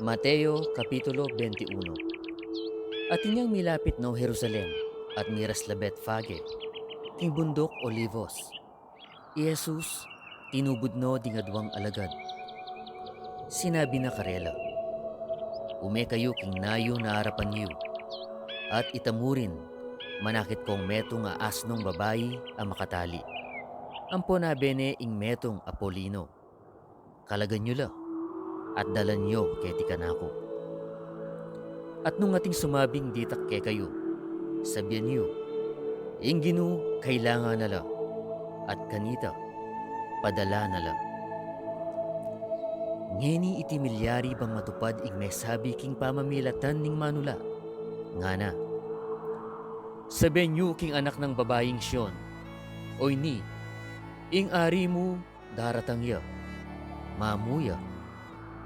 Mateo Kapitulo 21. At inyang milapit no Jerusalem at miras labet fage, king bundok Olivos. I Jesus, tinubod no dingadwang alagad. Sinabi na karela, ume kayo king nayo na harapan niyo, at itamurin, manakit kong metong asnong babayi ang makatali. Ampo na bene ing metong Apolino. Kalagan nyo la, at dalan nyo kay tikanako. At nung ating sumabing ditak kay kayo, sabihan niyo, ing ginu kailangan nala, at kanita, padala nala. Ngeni iti milyari bang matupad ing may sabi king pamamilatan ning manula. Nga na, sabihan niyo king anak ng babaying Siyon, oy ni, ing ari mo daratang ya, mamuya,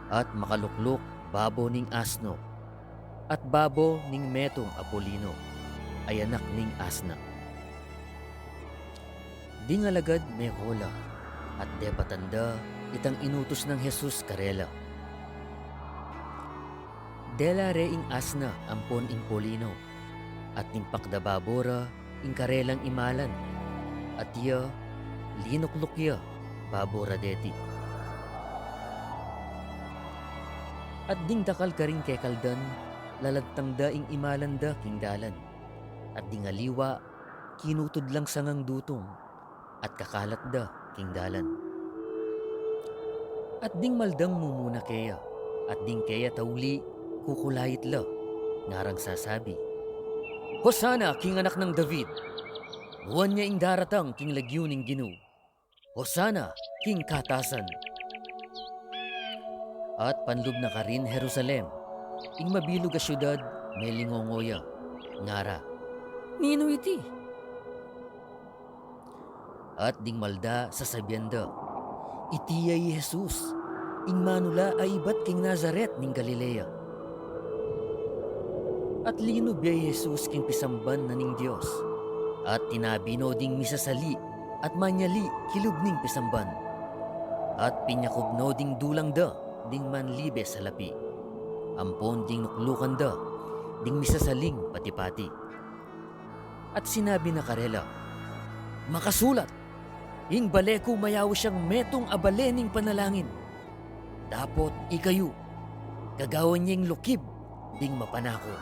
at makaluklok babo ning asno, at babo ning metong Apolino, ay anak ning asna. Di nga lagad may hola, at de patanda itang inutos ng Jesus karela. Dela re ing asna ampon ing Polino, at ning pakdababora ing karelang imalan, at iya linuklukya babora deti. At ding dakal ka rin kay kaldan, lalagtang da ing imalan da king dalan, at ding aliwa kinutod lang sangang dutong, at kakalat da king dalan. At ding maldang mumuna kaya, at ding kaya tauli kukulayit la, ngarang sasabi, Hosana king anak ng David, buwan niya ing daratang king lagyo ning Ginu, Hosana king katasan. At panlub na ka rin Jerusalem, ing mabilog a syudad may lingongoya, ngara, nino iti? At ding malda sa sabyanda, iti ay Jesus, ing manula ay ibat king Nazaret ning Galilea. At linub ay Jesus king pisamban na ning Diyos, at tinabino ding misasali at manyali kilub ning pisamban, at pinyakubno ding dulang da, ding manlibe sa lapi, ampon ding nuklukan da, ding misasaling pati-pati. At sinabi na karela, makasulat, ing baleko mayaw siyang metong abalening panalangin. Dapot ikayo, gagawan niyang lukib, ding mapanako.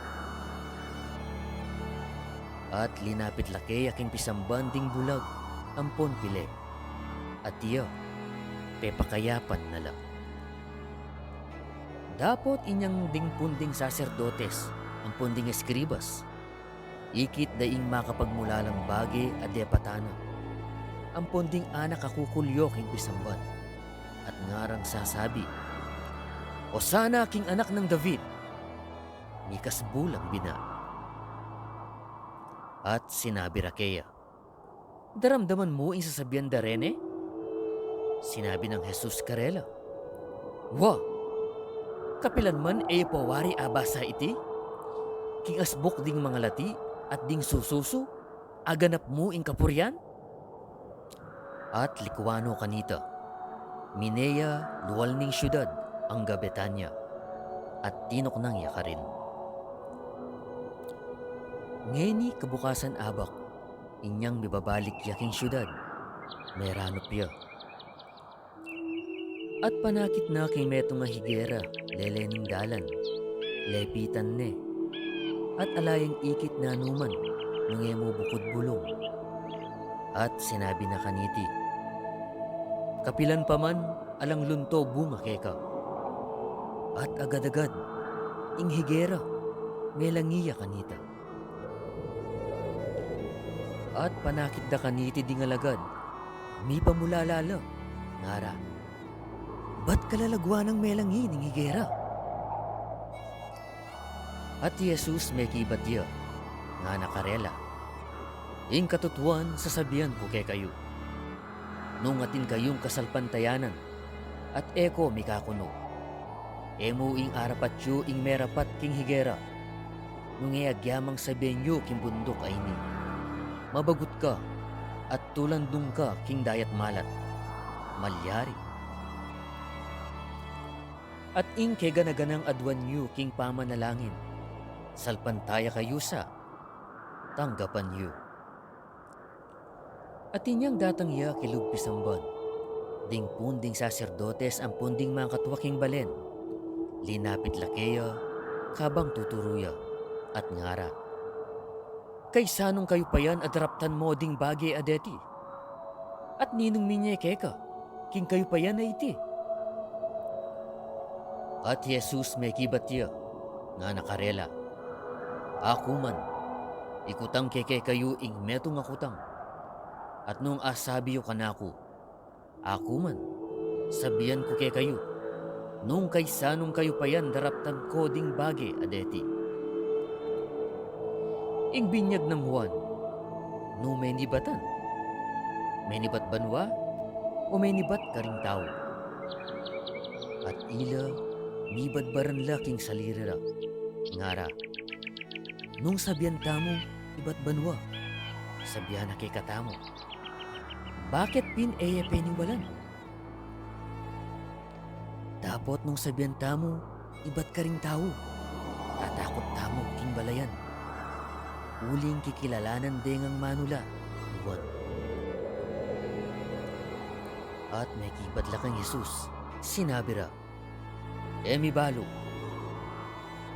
At linapit laki aking pisamban ding bulag, ampon pile, at iya, pepakayapan na lang. Dapot inyang ding punding saserdotes, ang punding eskribas. Ikit daing makapagmulalang bagi at depatana. Ang punding anak akukulyo king pisamban. At ngarang sasabi, Hosana king anak ng David, mikas bulang bina. At sinabi rakeya, daramdaman mo ing sasabihan da rene? Sinabi ng Jesus karela, Wa! Kapilan man e pawari abasa iti, king asbok ding mga lati at ding sususo, aganap mo ing kapuryan? At likuano kanita, Minea luwal ning syudad ang Betania, at tinok nang yakarin. Ngeni kabukasan abak, inyang bibabalik yaking syudad, meranop ya. At panakit na kay metong nga higera, lelening dalan, lepitan ne, at alayang ikit na anuman, nungemo bukod bulong. At sinabi na kaniti, kapilan pa man, alang lunto bunga keka. At agad-agad, ing higera, melangiya kanita. At panakit da kaniti dingalagad, mi pamulalala, ngara. Ba't kalalagwa ng melangi ng higera? At Jesus may kibatya, nga nakarela. Ing katutuan sasabihan ko kay kayo. Nung atin kayong kasalpantayanan, at eko mikakuno. Emo ing arapat yu ing merapat king higera. Nung iagyamang sabihin yu king bundok ay ni. Mabagut ka, at tulandong ka king dayat malat. malyari. At ing keganaganang adwan yu king pamanalangin, salpantaya kayo sa tanggapan yu. At inyang datang iya kilugpis ang ban, ding punding saserdotes ang punding mga katwaking balen, linapit lakeya, kabang tuturuya, at ngara. Kay sanong kayo pa yan adraptan mo ding bagay adeti, at ninong minye keka, king kayo pa yan na iti. At Jesus may kibatya, nga nakarela. Ako man, ikutang keke kayo ing metong akutang. At nung asabi yo kanako, ako man, sabihan ko ke kayo, nung kaysanong kayo pa yan daraptan ko ding bage adeti. Ing binyag ng Juan, no may nibatan. May nibat banwa, o may nibat karing tao. At ila, mibadbaran laking salirira, ngara. Nung sabihan tamo, ibat banwa, sabihan na kay katamo. Bakit pin peniwalan? Tapot nung sabihan tamo, ibat ka ring tao, tatakot tamo king balayan. Uling kikilalanan dengang manula, Juan. At may kibadla kang Jesus, sinabi ra, Emi balo.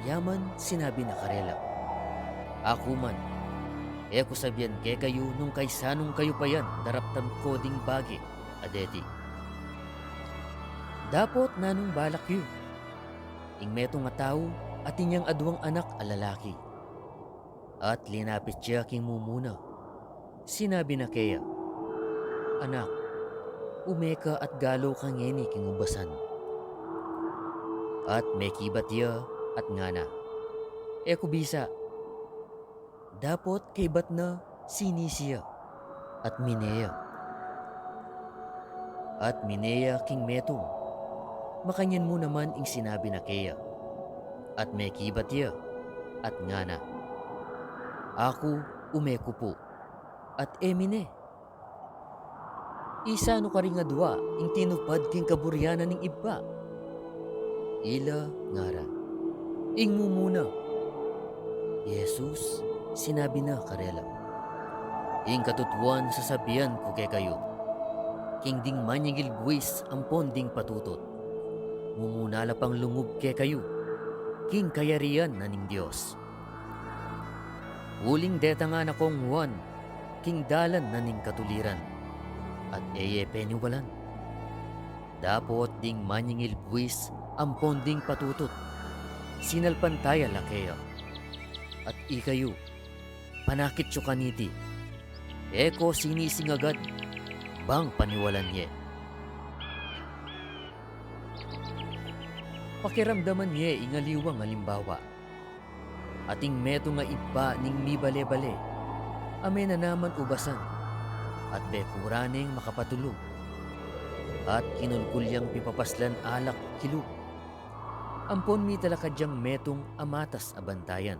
Yaman sinabi na karela, ako man, ko sabihan ke kayo nung kaysanong kayo pa yan daraptan ko ding bagi, adeti. Dapot nanong balak yu, ing metong nga tao at inyang adwang anak alalaki. At linapit siya king mumuna, sinabi na kaya, anak, umeka at galo kang ngeni king ubasan. At may kibat ya at ngana. Kubisa. Dapot kibat na sinisiya at mineya. At mineya king metong. Makanyan mo naman ing sinabi na kaya. At may kibat ya at ngana. Ako umeko po at emine. Isa no ka rin nga dua ing tinupad king kaburyanan ning iba. Ila ngara. Ing mo muna. Jesus, sinabi na karela. Ing katutuan sasabihan ko kay kayo. King ding manyigil buwis ang ponding patutot. Mumunala pang lungub kay kayo. King kayarian na ning Diyos. Uling deta nga na kong Juan, king dalan na ning katuliran. At peniwalan. Dapot ding manyingil buwis ang ponding patutot, sinalpantaya lakeya. At ikayo, panakit siyo kaniti, eko sinising agad, bang paniwalan niya. Pakiramdaman niya ingaliwang halimbawa, ating meto nga iba ning mibale-bale, ame na naman ubasan, at bekuraneng makapatulog, at kinulkulyang pipapaslan alak kilug. Ampon mi talakadyang metong amatas abantayan.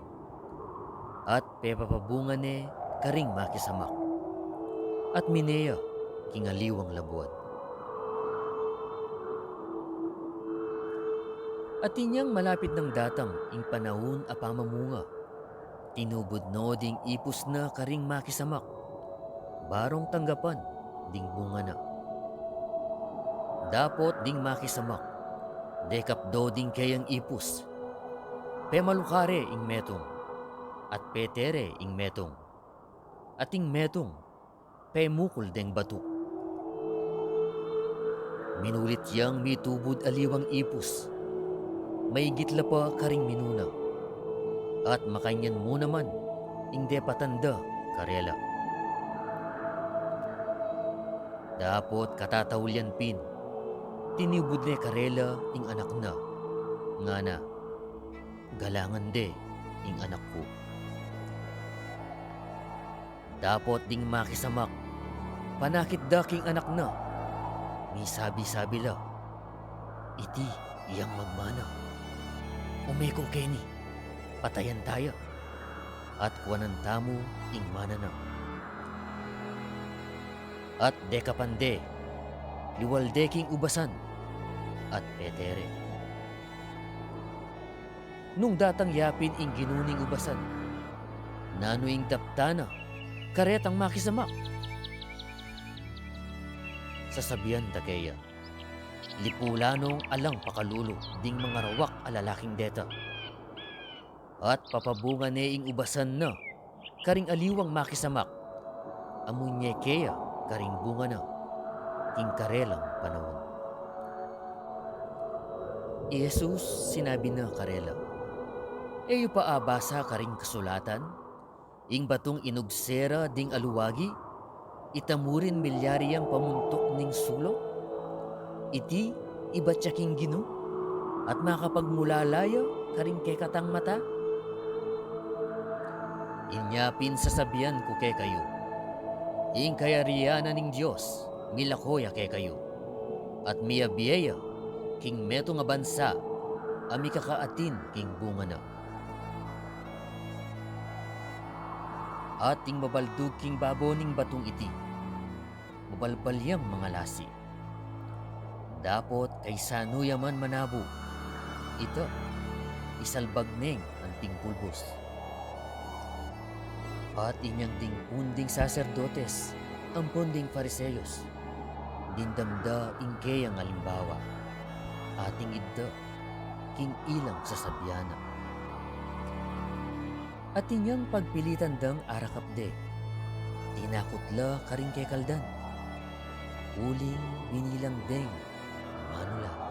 At pepapabungan karing makisamak. At mineya kingaliwang labuan. At inyang malapit ng datang ing panahon a pamamunga. Tinubod no ding ipus na karing makisamak. Barong tanggapan ding bunga na. Dapot ding makisamak. Dekapdo ding kayang ipus. Pemalukare ing metong. At petere ing metong. At ing metong. Pemukul deng bato. Minulit yang mitubod aliwang ipus. May gitla pa karing minuna. At makanyan mo naman ing depatanda karela. Dapot katatawulyan pin. Tinibud ne karela ing anak na. Ngana, galangan de ing anak ko. Dapot ding makisamak, panakit daking anak na. May sabi-sabi la, iti iyang magmana. Umeko keni, patayan tayo. At kuwanan tamo ing mana na. At dekapande, liwaldeking ubasan, at petere. Nung datang yapin ing ginuning ubasan, nanuing daptana, karetang makisamak. Sasabihan takeya, lipulanong alang pakalulo ding mga rawak alalaking deta. At papabunga neing ubasan na, karing aliwang makisamak, amunye keya karing bunga na, king karelang panahon. Jesus sinabi na karela, eyo paabasa karing kasulatan, ing batong inugsera ding aluwagi, itamurin milyariyang pamuntok ning sulok, iti ibatyaking gino, at makapagmulalaya karing kekatang mata. Inyapin sasabihan ko kay kayo, ing kayariyanan ning Diyos, milakoya kay kayo, at miyabiyeya, king meto nga bansa, ami kakaatin king bunga na. At ing mabaldug king baboning batong iti, mabalbalyang mga lasi. Dapot kay sanuyaman manabo, ito, isalbag neng anting pulbos. At inyang ding punding saserdotes, ang punding fariseyos, dindamda ingkeyang alimbawa, ating idda, king ilang sasabyana. At inyang pagpilitan dang arakapde, tinakutla karing kay kaldan, uling binilang deng manula.